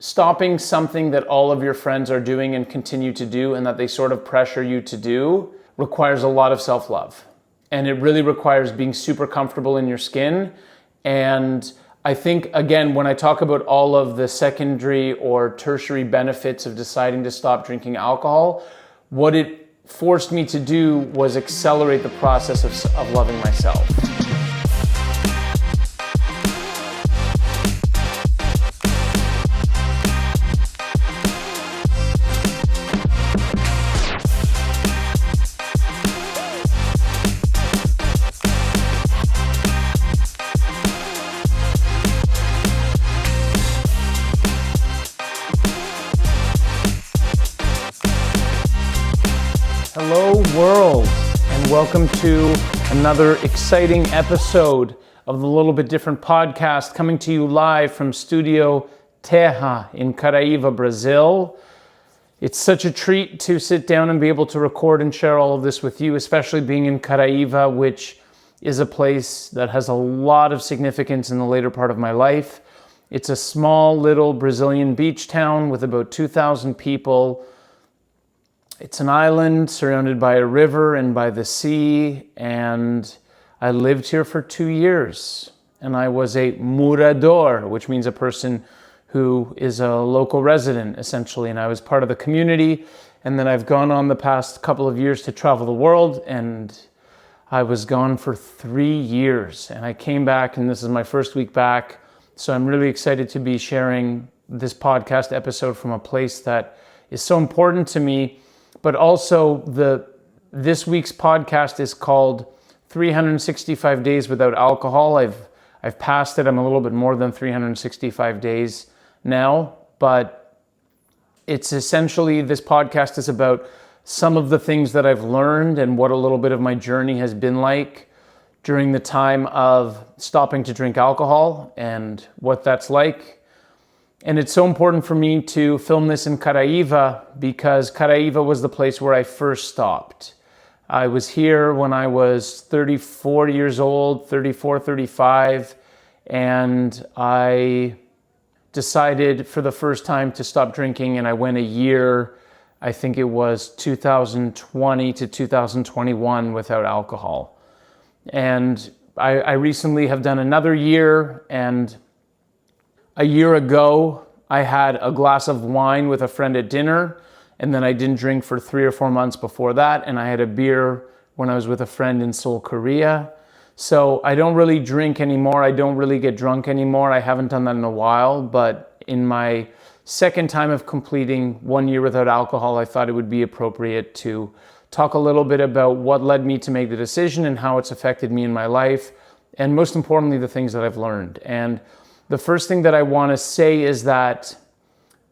stopping something that all of your friends are doing and continue to do and that they sort of pressure you to do requires a lot of self-love. And it really requires being super comfortable in your skin. And I think, again, when I talk about all of the secondary or tertiary benefits of deciding to stop drinking alcohol, what it forced me to do was accelerate the process of loving myself. Hello world, and welcome to another exciting episode of the Little Bit Different podcast, coming to you live from Studio Terra in Caraíva, Brazil. It's such a treat to sit down and be able to record and share all of this with you, especially being in Caraíva, which is a place that has a lot of significance in the later part of my life. It's a small little Brazilian beach town with about 2,000 people. It's an island surrounded by a river and by the sea, and I lived here for 2 years. And I was a morador, which means a person who is a local resident, essentially. And I was part of the community. And then I've gone on the past couple of years to travel the world, and I was gone for 3 years. And I came back, and this is my first week back. So I'm really excited to be sharing this podcast episode from a place that is so important to me. But also, this week's podcast is called 365 Days Without Alcohol. I've passed it. I'm a little bit more than 365 days now. But it's essentially, this podcast is about some of the things that I've learned and what a little bit of my journey has been like during the time of stopping to drink alcohol and what that's like. And it's so important for me to film this in Caraíva because Caraíva was the place where I first stopped. I was here when I was 34 years old, 34, 35, and I decided for the first time to stop drinking, and I went a year, I think it was 2020 to 2021 without alcohol. And I recently have done another year, and a year ago, I had a glass of wine with a friend at dinner, and then I didn't drink for 3 or 4 months before that, and I had a beer when I was with a friend in Seoul, Korea. So I don't really drink anymore. I don't really get drunk anymore. I haven't done that in a while, but in my second time of completing 1 year without alcohol, I thought it would be appropriate to talk a little bit about what led me to make the decision and how it's affected me in my life, and most importantly, the things that I've learned. And the first thing that I want to say is that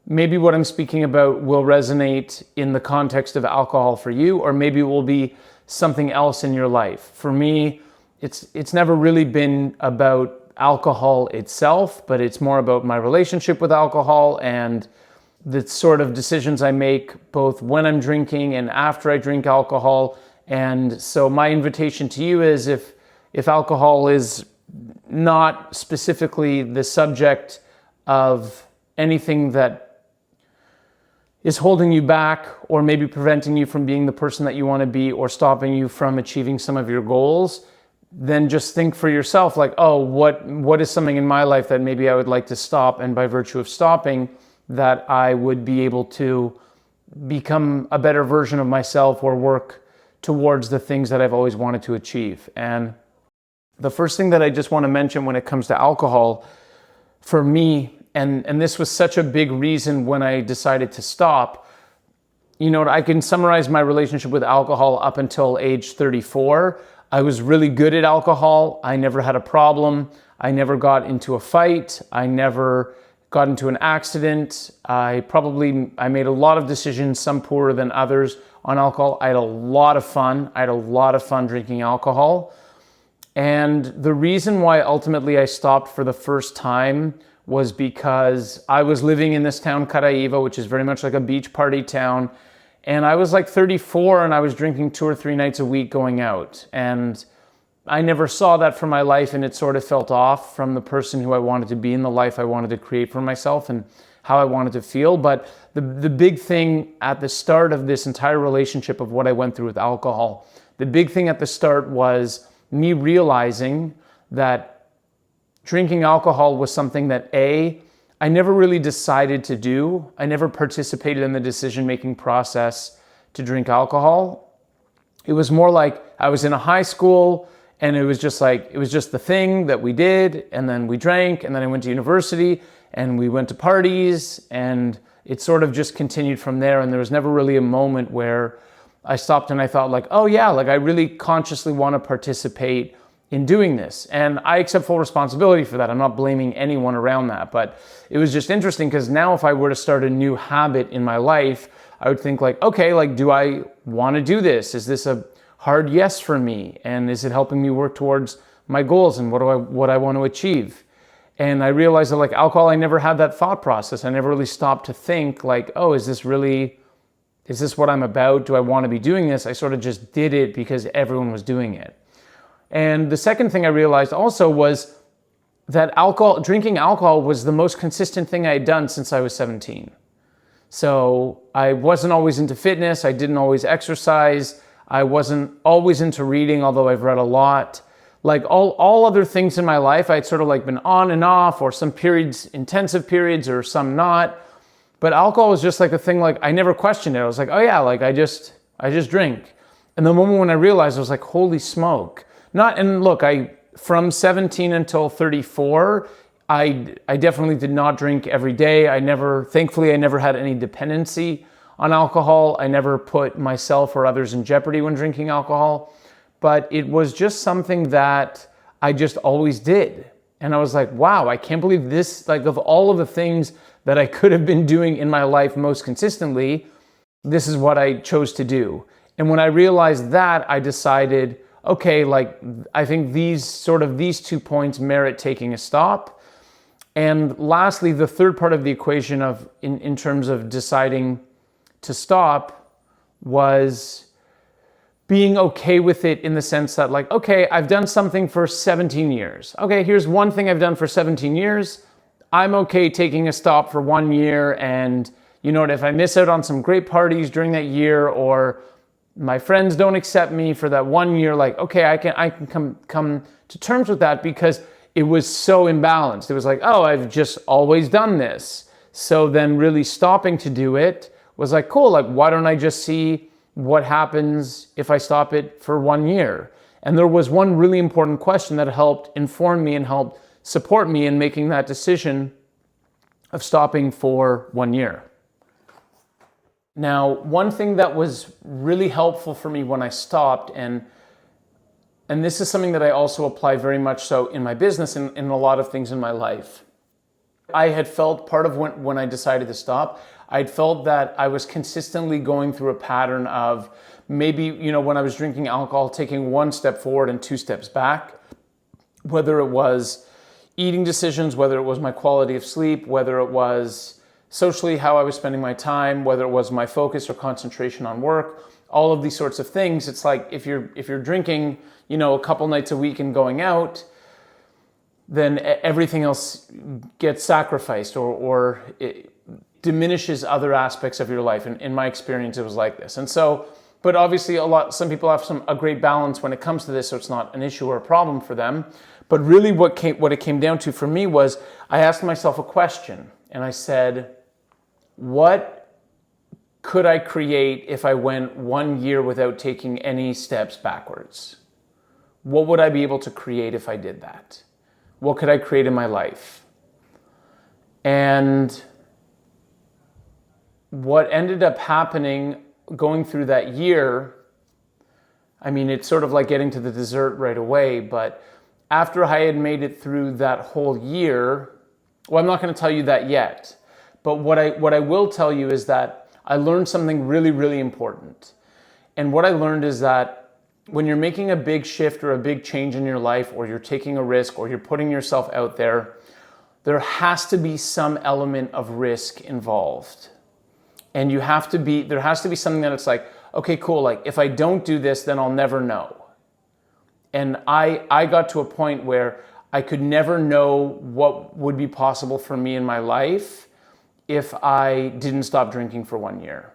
maybe what I'm speaking about will resonate in the context of alcohol for you, or maybe it will be something else in your life. For me, it's never really been about alcohol itself, but it's more about my relationship with alcohol and the sort of decisions I make both when I'm drinking and after I drink alcohol. And so my invitation to you is if alcohol is not specifically the subject of anything that is holding you back or maybe preventing you from being the person that you want to be or stopping you from achieving some of your goals, then just think for yourself like, oh, what is something in my life that maybe I would like to stop, and by virtue of stopping that I would be able to become a better version of myself or work towards the things that I've always wanted to achieve. And the first thing that I just want to mention when it comes to alcohol for me, and this was such a big reason when I decided to stop, I can summarize my relationship with alcohol up until age 34. I was really good at alcohol. I never had a problem. I never got into a fight. I never got into an accident. I made a lot of decisions, some poorer than others, on alcohol. I had a lot of fun. I had a lot of fun drinking alcohol. And the reason why ultimately I stopped for the first time was because I was living in this town, Caraíva, which is very much like a beach party town. And I was like 34 and I was drinking 2 or 3 nights a week going out. And I never saw that for my life, and it sort of felt off from the person who I wanted to be and the life I wanted to create for myself and how I wanted to feel. But the big thing at the start of this entire relationship of what I went through with alcohol, the big thing at the start was me realizing that drinking alcohol was something that I never really decided to do. I never participated in the decision-making process to drink alcohol. It was more like I was in a high school and it was just the thing that we did, and then we drank, and then I went to university and we went to parties, and it sort of just continued from there. And there was never really a moment where I stopped and I thought like, oh yeah, like I really consciously want to participate in doing this. And I accept full responsibility for that. I'm not blaming anyone around that, but it was just interesting because now if I were to start a new habit in my life, I would think like, okay, like, do I want to do this? Is this a hard yes for me? And is it helping me work towards my goals and what I want to achieve? And I realized that like alcohol, I never had that thought process. I never really stopped to think like, oh, is this what I'm about? Do I want to be doing this? I sort of just did it because everyone was doing it. And the second thing I realized also was that drinking alcohol was the most consistent thing I had done since I was 17. So I wasn't always into fitness. I didn't always exercise. I wasn't always into reading, although I've read a lot. Like all other things in my life, I'd sort of like been on and off, or some periods, intensive periods, or some not. But alcohol was just like a thing, like I never questioned it. I was like, oh yeah, like I just drink. And the moment when I realized, I was like, holy smoke. And look, from 17 until 34, I definitely did not drink every day. Thankfully, I never had any dependency on alcohol. I never put myself or others in jeopardy when drinking alcohol. But it was just something that I just always did. And I was like, wow, I can't believe this, like of all of the things that I could have been doing in my life most consistently, this is what I chose to do. And when I realized that, I decided, okay, like I think these 2 points merit taking a stop. And lastly, the third part of the equation in terms of deciding to stop was being okay with it, in the sense that like, okay, I've done something for 17 years. Okay, here's one thing I've done for 17 years. I'm okay taking a stop for 1 year, and you know what, if I miss out on some great parties during that year, or my friends don't accept me for that 1 year, like, okay, I can come to terms with that, because it was so imbalanced. It was like, oh, I've just always done this. So then really stopping to do it was like, cool, like why don't I just see what happens if I stop it for 1 year? And there was one really important question that helped inform me and helped support me in making that decision of stopping for 1 year. Now, one thing that was really helpful for me when I stopped, and this is something that I also apply very much so in my business and in a lot of things in my life. I had felt part of when I decided to stop, I'd felt that I was consistently going through a pattern of maybe, when I was drinking alcohol, taking 1 step forward and 2 steps back, whether it was eating decisions, whether it was my quality of sleep, whether it was socially how I was spending my time, whether it was my focus or concentration on work, all of these sorts of things. It's like if you're drinking, a couple nights a week and going out, then everything else gets sacrificed or it diminishes other aspects of your life. And in my experience, it was like this. And so, but obviously some people have a great balance when it comes to this, so it's not an issue or a problem for them. But really what it came down to for me was I asked myself a question, and I said, what could I create if I went 1 year without taking any steps backwards? What would I be able to create if I did that? What could I create in my life? And what ended up happening going through that year, I mean, it's sort of like getting to the dessert right away, but after I had made it through that whole year, well, I'm not going to tell you that yet, but what I will tell you is that I learned something really, really important. And what I learned is that when you're making a big shift or a big change in your life, or you're taking a risk, or you're putting yourself out there, there has to be some element of risk involved. And there has to be something that it's like, okay, cool, like if I don't do this, then I'll never know. And I got to a point where I could never know what would be possible for me in my life if I didn't stop drinking for 1 year.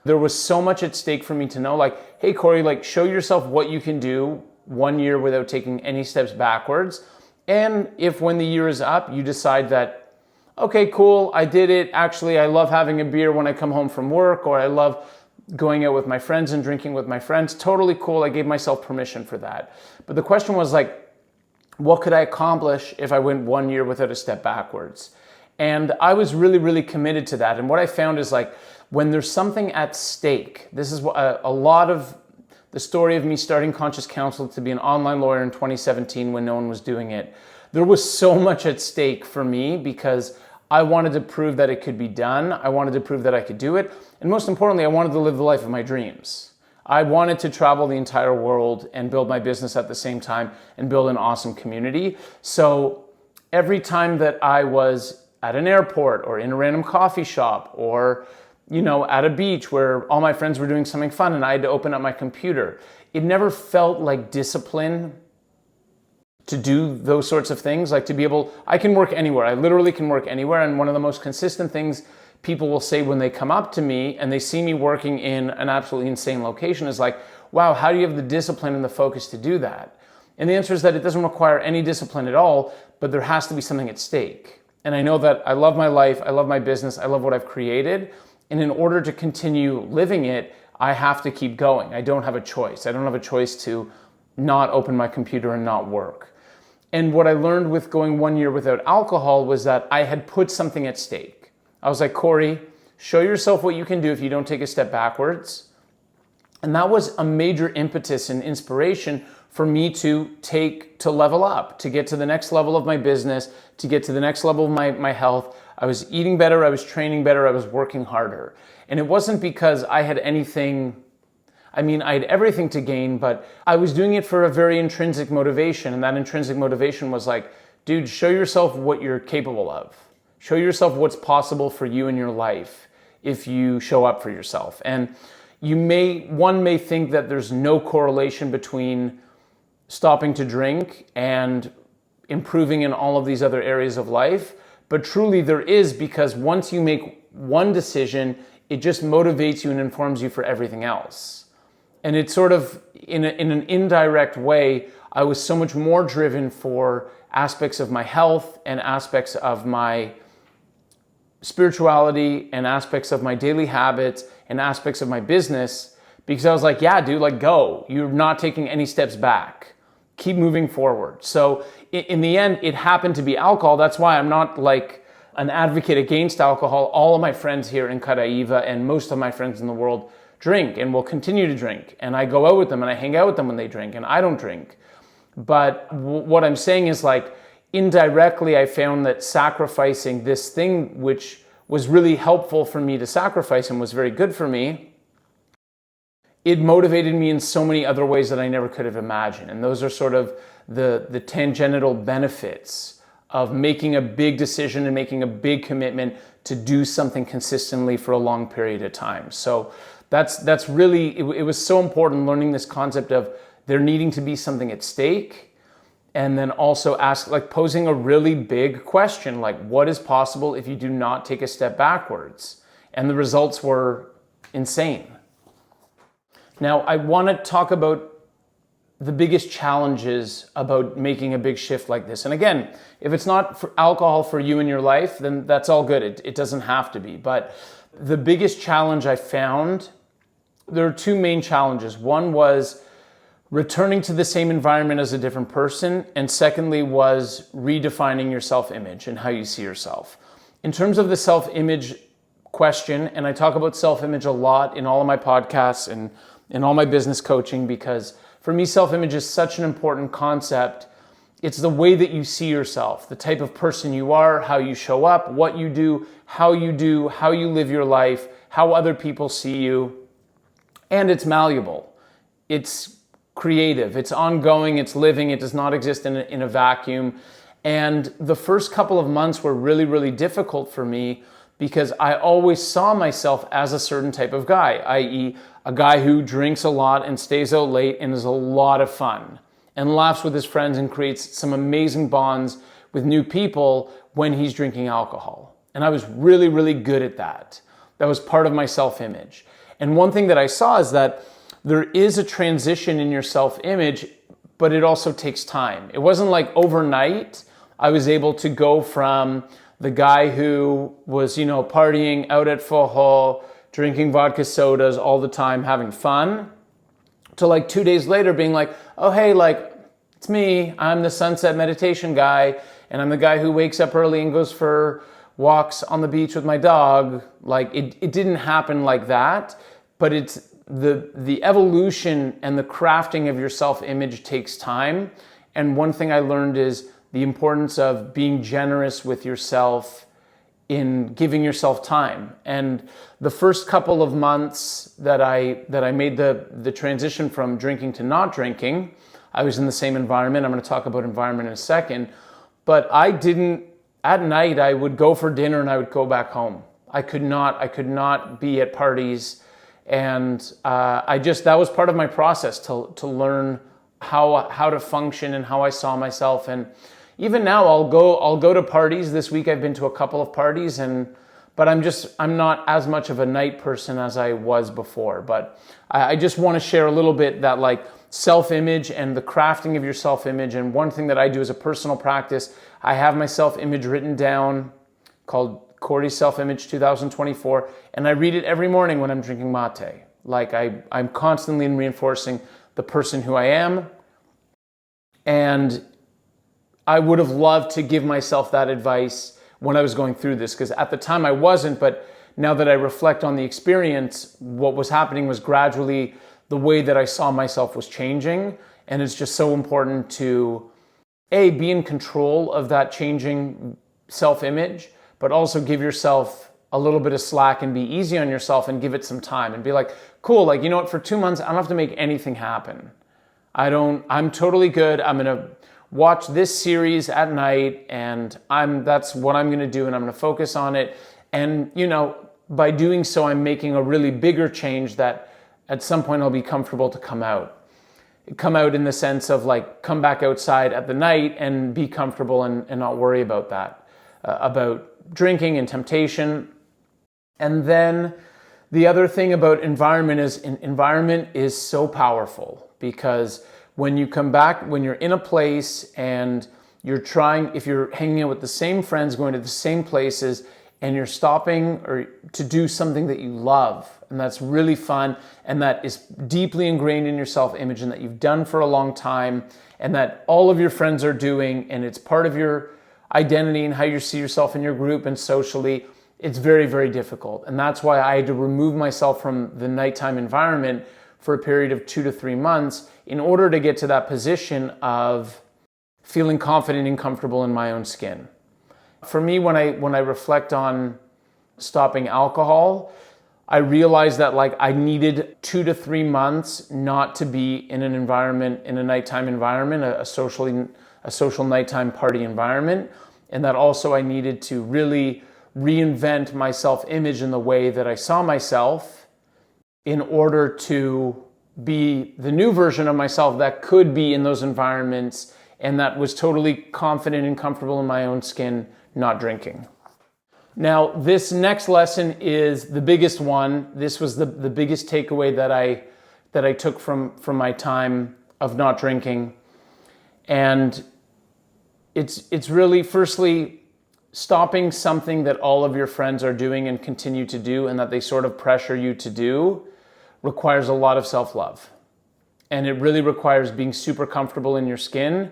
There was so much at stake for me to know, like, hey, Corey, like, show yourself what you can do 1 year without taking any steps backwards. And if when the year is up, you decide that, okay, cool, I did it. Actually, I love having a beer when I come home from work, or I love going out with my friends and drinking with my friends. Totally cool. I gave myself permission for that. But the question was like, what could I accomplish if I went 1 year without a step backwards? And I was really, really committed to that. And what I found is like, when there's something at stake, this is a lot of the story of me starting Conscious Counsel to be an online lawyer in 2017 when no one was doing it. There was so much at stake for me because I wanted to prove that it could be done. I wanted to prove that I could do it. And most importantly, I wanted to live the life of my dreams. I wanted to travel the entire world and build my business at the same time and build an awesome community. So every time that I was at an airport or in a random coffee shop or at a beach where all my friends were doing something fun and I had to open up my computer, it never felt like discipline to do those sorts of things. Like I can work anywhere. I literally can work anywhere. And one of the most consistent things people will say when they come up to me and they see me working in an absolutely insane location is like, wow, how do you have the discipline and the focus to do that? And the answer is that it doesn't require any discipline at all, but there has to be something at stake. And I know that I love my life, I love my business, I love what I've created. And in order to continue living it, I have to keep going. I don't have a choice. I don't have a choice to not open my computer and not work. And what I learned with going 1 year without alcohol was that I had put something at stake. I was like, Corey, show yourself what you can do if you don't take a step backwards. And that was a major impetus and inspiration for me to level up, to get to the next level of my business, to get to the next level of my health. I was eating better, I was training better, I was working harder. And it wasn't because I had anything, I had everything to gain, but I was doing it for a very intrinsic motivation. And that intrinsic motivation was like, dude, show yourself what you're capable of. Show yourself what's possible for you in your life if you show up for yourself. And one may think that there's no correlation between stopping to drink and improving in all of these other areas of life. But truly there is, because once you make one decision, it just motivates you and informs you for everything else. And it's sort of, in an indirect way, I was so much more driven for aspects of my health and aspects of my spirituality and aspects of my daily habits and aspects of my business, because I was like, yeah, dude, like go. You're not taking any steps back. Keep moving forward. So in the end, it happened to be alcohol. That's why I'm not like an advocate against alcohol. All of my friends here in Caraiva and most of my friends in the world drink and will continue to drink. And I go out with them and I hang out with them when they drink, and I don't drink. But what I'm saying is, like, indirectly, I found that sacrificing this thing, which was really helpful for me to sacrifice and was very good for me, it motivated me in so many other ways that I never could have imagined. And those are sort of the tangential benefits of making a big decision and making a big commitment to do something consistently for a long period of time. So that's really, it was so important learning this concept of there needing to be something at stake. And then also posing a really big question, like, what is possible if you do not take a step backwards? And the results were insane. Now, I want to talk about the biggest challenges about making a big shift like this. And again, if it's not for alcohol for you in your life, then that's all good. It doesn't have to be. But the biggest challenge I found, there are two main challenges. One was returning to the same environment as a different person. And secondly was redefining your self-image and how you see yourself. In terms of the self-image question, and I talk about self-image a lot in all of my podcasts and in all my business coaching, because for me, self-image is such an important concept. It's the way that you see yourself, the type of person you are, how you show up, what you do, how you live your life, how other people see you. And it's malleable. It's creative. It's ongoing. It's living. It does not exist in a vacuum. And the first couple of months were really, really difficult for me because I always saw myself as a certain type of guy, i.e. a guy who drinks a lot and stays out late and is a lot of fun and laughs with his friends and creates some amazing bonds with new people when he's drinking alcohol. And I was really, really good at that. That was part of my self-image. And one thing that I saw is that there is a transition in your self-image, but it also takes time. It wasn't like overnight I was able to go from the guy who was, partying out at Foho, drinking vodka sodas all the time, having fun, to like 2 days later being like, oh, hey, like, it's me. I'm the sunset meditation guy, and I'm the guy who wakes up early and goes for walks on the beach with my dog. Like, it didn't happen like that, but it's the evolution and the crafting of your self-image takes time. And one thing I learned is the importance of being generous with yourself in giving yourself time. And the first couple of months that I made the transition from drinking to not drinking, I was in the same environment. I'm going to talk about environment in a second. But at night, I would go for dinner and I would go back home. I could not be at parties. And that was part of my process to learn how to function and how I saw myself. And even now I'll go to parties. This week I've been to a couple of parties, but I'm not as much of a night person as I was before. But I just want to share a little bit that like self-image and the crafting of your self-image. And one thing that I do as a personal practice, I have my self-image written down called Corey's Self-Image 2024, and I read it every morning when I'm drinking mate. Like I'm constantly reinforcing the person who I am. And I would have loved to give myself that advice when I was going through this, because at the time I wasn't, but now that I reflect on the experience, what was happening was gradually the way that I saw myself was changing. And it's just so important to, be in control of that changing self-image, but also give yourself a little bit of slack and be easy on yourself and give it some time and be like, cool, like, you know what, for 2 months, I don't have to make anything happen. I'm totally good. I'm going to watch this series at night, and that's what I'm going to do, and I'm going to focus on it. And, by doing so, I'm making a really bigger change that at some point I'll be comfortable to come out. Come out in the sense of like, come back outside at the night and be comfortable and not worry about that, about drinking and temptation. And then the other thing about environment is so powerful, because when you come back, when you're in a place and if you're hanging out with the same friends, going to the same places, and you're stopping or to do something that you love, and that's really fun, and that is deeply ingrained in your self-image, and that you've done for a long time, and that all of your friends are doing, and it's part of your identity and how you see yourself in your group and socially, it's very, very difficult. And that's why I had to remove myself from the nighttime environment for a period of 2 to 3 months in order to get to that position of feeling confident and comfortable in my own skin. For me, when I reflect on stopping alcohol, I realized that like I needed 2 to 3 months not to be in an environment, in a nighttime environment, a social nighttime party environment, and that also I needed to really reinvent my self-image in the way that I saw myself in order to be the new version of myself that could be in those environments and that was totally confident and comfortable in my own skin, not drinking. Now, this next lesson is the biggest one. This was the biggest takeaway that I took from my time of not drinking. And it's really, firstly, stopping something that all of your friends are doing and continue to do and that they sort of pressure you to do requires a lot of self-love. And it really requires being super comfortable in your skin.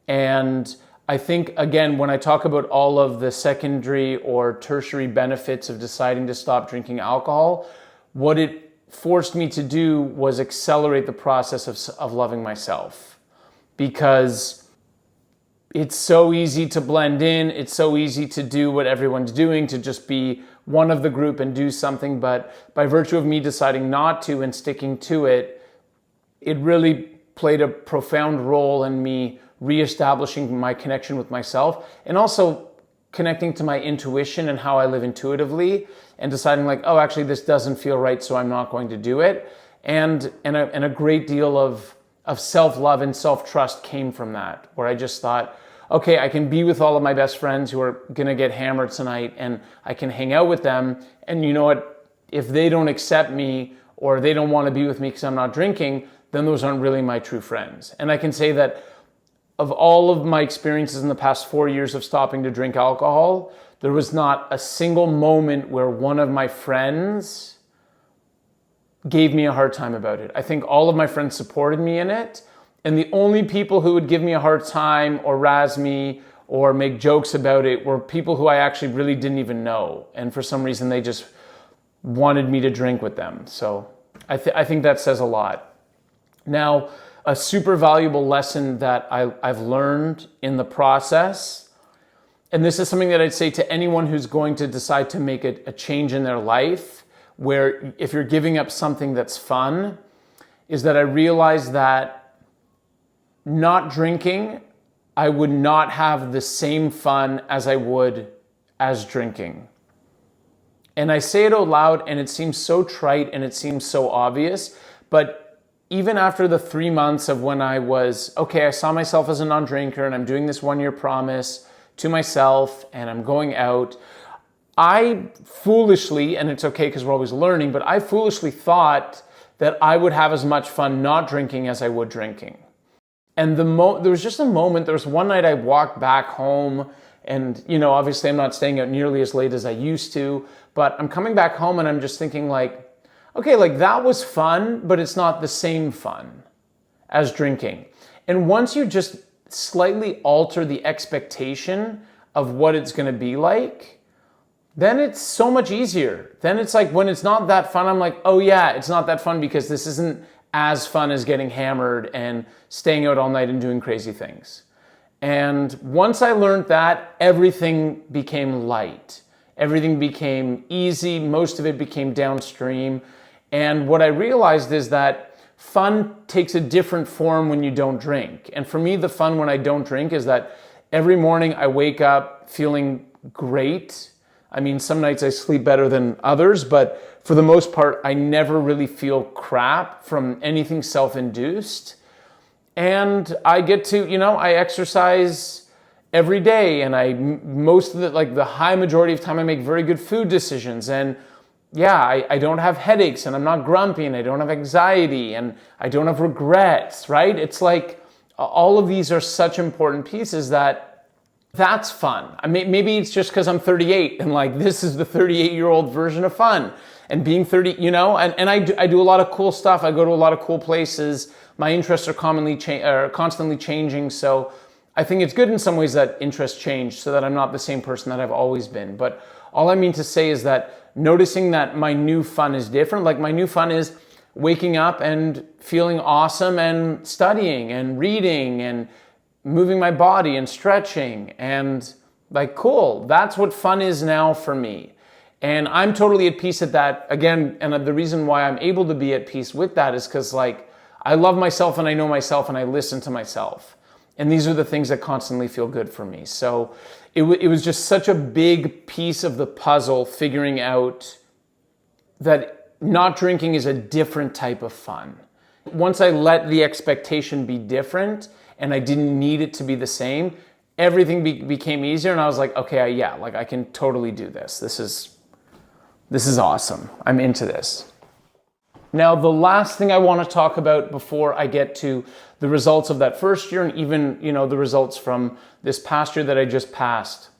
And I think, again, when I talk about all of the secondary or tertiary benefits of deciding to stop drinking alcohol, what it forced me to do was accelerate the process of loving myself. Because it's so easy to blend in, it's so easy to do what everyone's doing, to just be one of the group and do something, but by virtue of me deciding not to and sticking to it, it really played a profound role in me reestablishing my connection with myself and also connecting to my intuition and how I live intuitively and deciding like, oh, actually this doesn't feel right, so I'm not going to do it. And a great deal of self-love and self-trust came from that, where I just thought, okay, I can be with all of my best friends who are gonna get hammered tonight, and I can hang out with them, and you know what, if they don't accept me or they don't want to be with me because I'm not drinking, then those aren't really my true friends. And I can say that of all of my experiences in the past 4 years of stopping to drink alcohol, there was not a single moment where one of my friends gave me a hard time about it. I think all of my friends supported me in it. And the only people who would give me a hard time or razz me or make jokes about it were people who I actually really didn't even know. And for some reason, they just wanted me to drink with them. So I think that says a lot. Now, a super valuable lesson that I've learned in the process, and this is something that I'd say to anyone who's going to decide to make a change in their life, where if you're giving up something that's fun, is that I realized that not drinking, I would not have the same fun as I would as drinking. And I say it out loud, and it seems so trite and it seems so obvious, but even after the 3 months of when I was, okay, I saw myself as a non-drinker and I'm doing this 1-year promise to myself and I'm going out, I foolishly, and it's okay because we're always learning, but I foolishly thought that I would have as much fun not drinking as I would drinking. And there was just a moment, there was one night I walked back home and, you know, obviously I'm not staying out nearly as late as I used to, but I'm coming back home and I'm just thinking like, okay, like that was fun, but it's not the same fun as drinking. And once you just slightly alter the expectation of what it's going to be like, then it's so much easier. Then it's like when it's not that fun, I'm like, oh yeah, it's not that fun because this isn't as fun as getting hammered and staying out all night and doing crazy things. And once I learned that, everything became light. Everything became easy. Most of it became downstream. And what I realized is that fun takes a different form when you don't drink. And for me, the fun when I don't drink is that every morning I wake up feeling great. I mean, some nights I sleep better than others, but for the most part, I never really feel crap from anything self-induced. And I get to, you know, I exercise every day, and most of the high majority of time I make very good food decisions. And yeah, I don't have headaches, and I'm not grumpy, and I don't have anxiety, and I don't have regrets, right? It's like all of these are such important pieces that's fun. I mean, maybe it's just because I'm 38 and like this is the 38-year-old version of fun. And being 30, you know, and I do a lot of cool stuff. I go to a lot of cool places. My interests are constantly changing. So I think it's good in some ways that interests change so that I'm not the same person that I've always been. But all I mean to say is that noticing that my new fun is different. Like my new fun is waking up and feeling awesome and studying and reading and moving my body and stretching and like, cool. That's what fun is now for me. And I'm totally at peace at that. Again, and the reason why I'm able to be at peace with that is because like I love myself and I know myself and I listen to myself. And these are the things that constantly feel good for me. So it was just such a big piece of the puzzle figuring out that not drinking is a different type of fun. Once I let the expectation be different and I didn't need it to be the same, everything became easier. And I was like, okay, yeah, like I can totally do this. This is awesome. I'm into this. Now, the last thing I want to talk about before I get to the results of that first year and even, you know, the results from this past year that I just passed.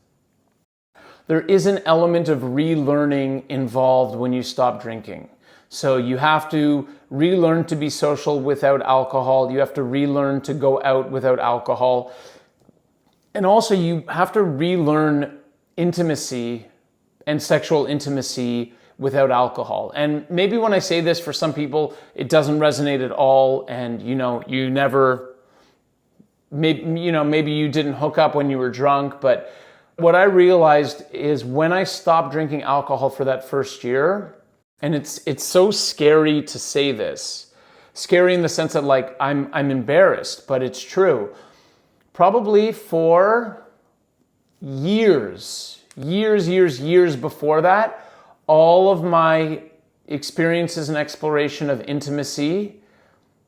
There is an element of relearning involved when you stop drinking. So you have to relearn to be social without alcohol. You have to relearn to go out without alcohol. And also you have to relearn intimacy and sexual intimacy without alcohol. And maybe when I say this, for some people, it doesn't resonate at all. And, you know, you never, maybe you didn't hook up when you were drunk. But what I realized is when I stopped drinking alcohol for that first year, and it's so scary to say this, scary in the sense that like I'm embarrassed, but it's true. Probably for years before that, all of my experiences and exploration of intimacy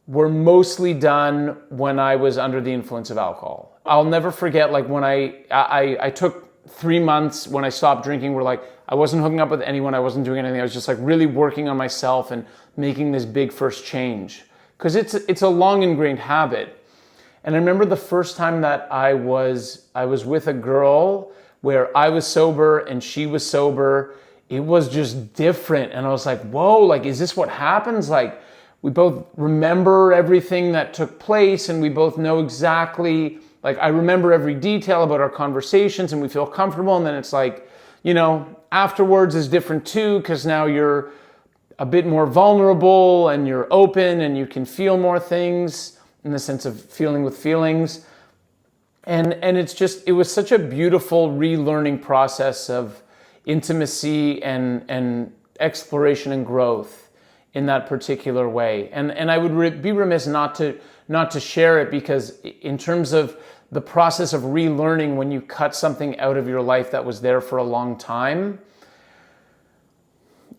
were mostly done when I was under the influence of alcohol. I'll never forget, like, when I took 3 months when I stopped drinking, where like I wasn't hooking up with anyone, I wasn't doing anything. I was just like really working on myself and making this big first change, because it's a long ingrained habit. And I remember the first time that I was with a girl where I was sober and she was sober. It was just different, and I was like, whoa, like, is this what happens? Like, we both remember everything that took place, and we both know exactly, like, I remember every detail about our conversations, and we feel comfortable. And then it's like, you know, afterwards is different too, because now you're a bit more vulnerable and you're open and you can feel more things in the sense of feeling with feelings. And it was such a beautiful relearning process of intimacy and exploration and growth in that particular way. And I would be remiss not to share it, because in terms of the process of relearning, when you cut something out of your life that was there for a long time,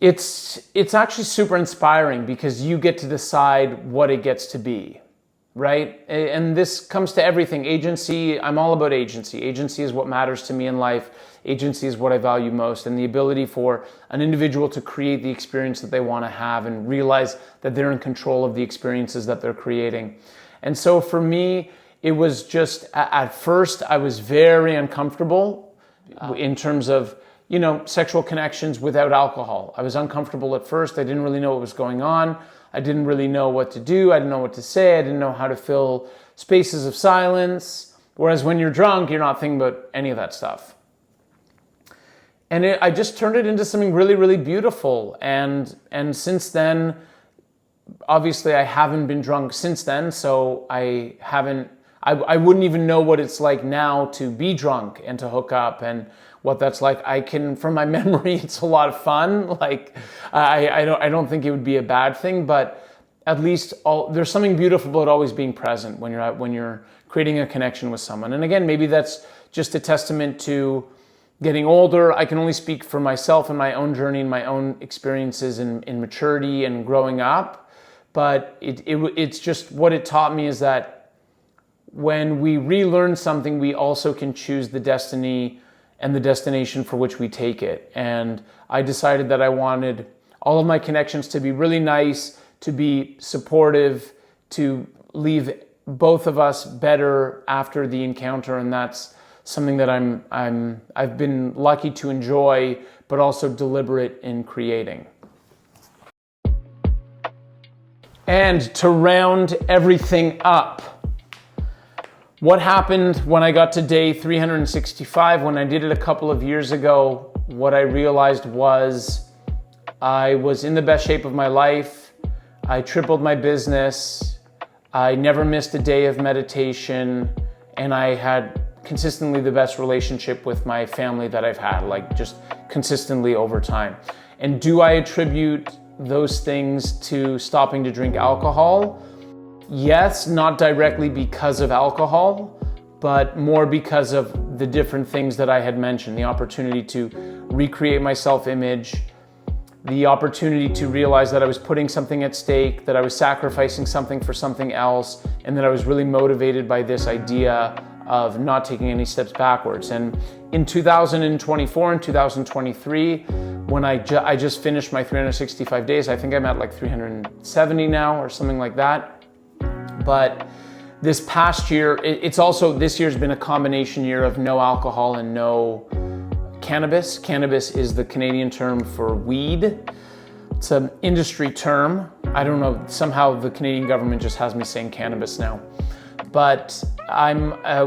it's actually super inspiring, because you get to decide what it gets to be, right? And this comes to everything. Agency, I'm all about agency. Agency is what matters to me in life. Agency is what I value most, and the ability for an individual to create the experience that they want to have and realize that they're in control of the experiences that they're creating. And so for me, it was just, at first, I was very uncomfortable in terms of, you know, sexual connections without alcohol. I was uncomfortable at first. I didn't really know what was going on. I didn't really know what to do. I didn't know what to say. I didn't know how to fill spaces of silence. Whereas when you're drunk, you're not thinking about any of that stuff. And I just turned it into something really, really beautiful. And since then, obviously I haven't been drunk since then, so I wouldn't even know what it's like now to be drunk and to hook up and what that's like. From my memory, it's a lot of fun. Like, I don't think it would be a bad thing, but at least there's something beautiful about always being present when you're creating a connection with someone. And again, maybe that's just a testament to getting older. I can only speak for myself and my own journey and my own experiences in maturity and growing up. But it's just, what it taught me is that when we relearn something, we also can choose the destiny and the destination for which we take it. And I decided that I wanted all of my connections to be really nice, to be supportive, to leave both of us better after the encounter. And that's something that I've been lucky to enjoy, but also deliberate in creating. And to round everything up, what happened when I got to day 365, when I did it a couple of years ago? What I realized was I was in the best shape of my life. I tripled my business. I never missed a day of meditation. And I had consistently the best relationship with my family that I've had, like just consistently over time. And do I attribute those things to stopping to drink alcohol? Yes, not directly because of alcohol, but more because of the different things that I had mentioned. The opportunity to recreate my self-image, the opportunity to realize that I was putting something at stake, that I was sacrificing something for something else, and that I was really motivated by this idea of not taking any steps backwards. And in 2024 and 2023, when I just finished my 365 days, I think I'm at like 370 now or something like that. But this past year, this year's been a combination year of no alcohol and no cannabis. Cannabis is the Canadian term for weed. It's an industry term. I don't know, somehow the Canadian government just has me saying cannabis now. But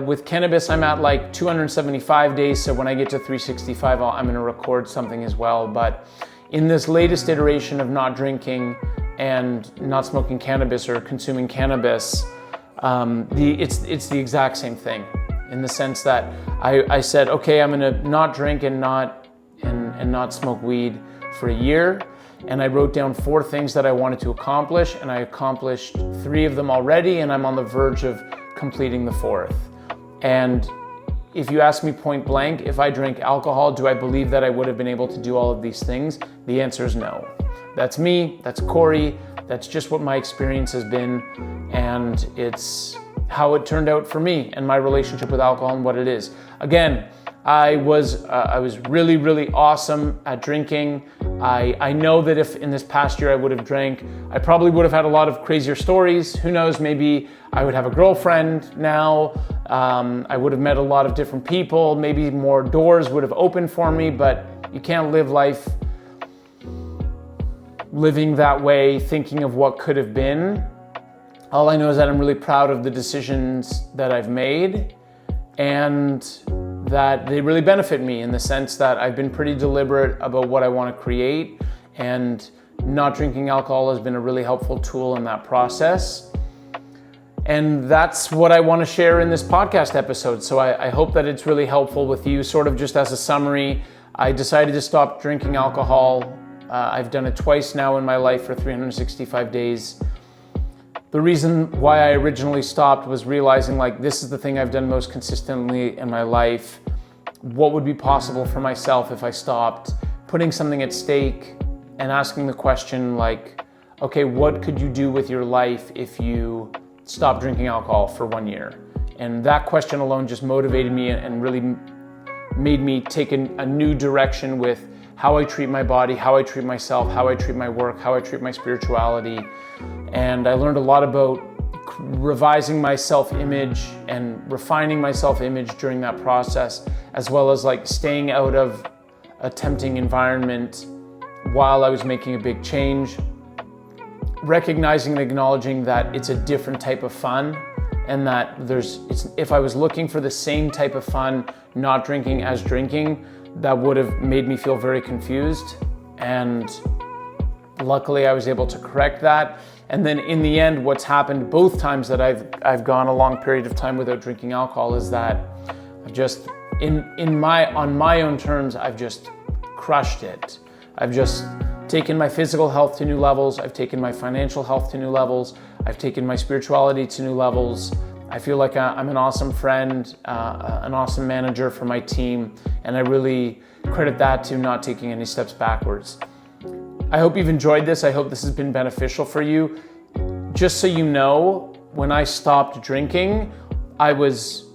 with cannabis, I'm at like 275 days. So when I get to 365, I'm going to record something as well. But in this latest iteration of not drinking and not smoking cannabis or consuming cannabis, it's the exact same thing, in the sense that I said, okay, I'm going to not drink and not smoke weed for a year. And I wrote down 4 things that I wanted to accomplish, and I accomplished 3 of them already, and I'm on the verge of completing the 4th. And if you ask me point blank, if I drank alcohol, do I believe that I would have been able to do all of these things? The answer is no. that's me, that's Corey, that's just what my experience has been, and it's how it turned out for me and my relationship with alcohol and what it is. Again, I was really, really awesome at drinking. I know that if in this past year I would have drank, I probably would have had a lot of crazier stories. Who knows, maybe I would have a girlfriend now. I would have met a lot of different people. Maybe more doors would have opened for me, but you can't live life living that way, thinking of what could have been. All I know is that I'm really proud of the decisions that I've made, and that they really benefit me in the sense that I've been pretty deliberate about what I want to create, and not drinking alcohol has been a really helpful tool in that process. And that's what I want to share in this podcast episode. So I hope that it's really helpful with you. Sort of just as a summary, I decided to stop drinking alcohol. I've done it twice now in my life for 365 days. The reason why I originally stopped was realizing like this is the thing I've done most consistently in my life. What would be possible for myself if I stopped? Putting something at stake and asking the question like, okay, what could you do with your life if you stopped drinking alcohol for 1 year? And that question alone just motivated me and really made me take a new direction with how I treat my body, how I treat myself, how I treat my work, how I treat my spirituality. And I learned a lot about revising my self-image and refining my self-image during that process, as well as like staying out of a tempting environment while I was making a big change. Recognizing and acknowledging that it's a different type of fun, and that if I was looking for the same type of fun, not drinking as drinking, that would have made me feel very confused. And luckily I was able to correct that. And then in the end, what's happened both times that I've gone a long period of time without drinking alcohol is that I've just, on my own terms, I've just crushed it. I've just taken my physical health to new levels. I've taken my financial health to new levels. I've taken my spirituality to new levels. I feel like I'm an awesome friend, an awesome manager for my team, and I really credit that to not taking any steps backwards. I hope you've enjoyed this. I hope this has been beneficial for you. Just so you know, when I stopped drinking, I was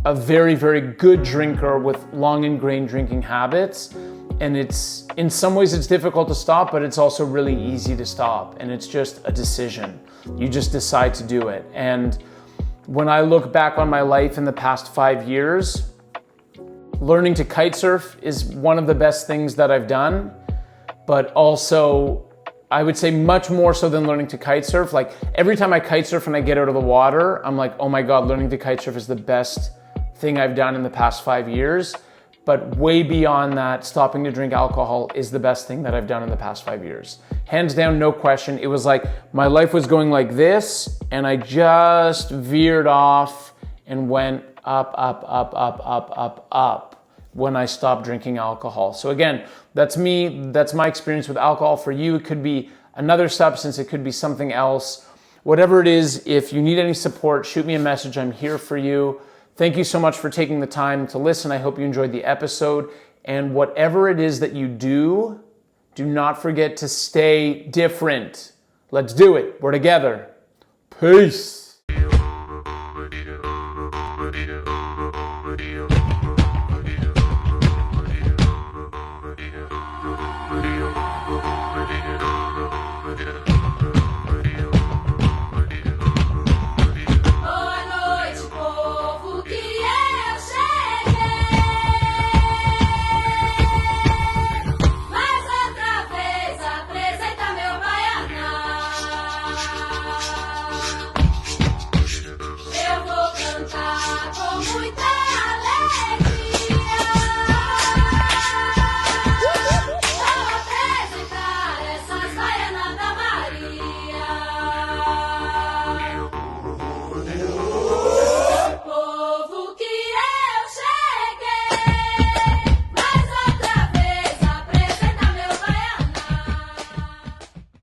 a very, very good drinker with long ingrained drinking habits. And in some ways it's difficult to stop, but it's also really easy to stop. And it's just a decision. You just decide to do it. And when I look back on my life in the past 5 years, learning to kite surf is one of the best things that I've done. But also, I would say much more so than learning to kite surf. Like every time I kite surf and I get out of the water, I'm like, oh my God, learning to kite surf is the best thing I've done in the past 5 years. But way beyond that, stopping to drink alcohol is the best thing that I've done in the past 5 years. Hands down, no question. It was like my life was going like this, and I just veered off and went up, up, up, up, up, up, up when I stopped drinking alcohol. So again, that's me. That's my experience with alcohol. For you, it could be another substance. It could be something else. Whatever it is, if you need any support, shoot me a message. I'm here for you. Thank you so much for taking the time to listen. I hope you enjoyed the episode. And whatever it is that you do not forget to stay different. Let's do it. We're together. Peace.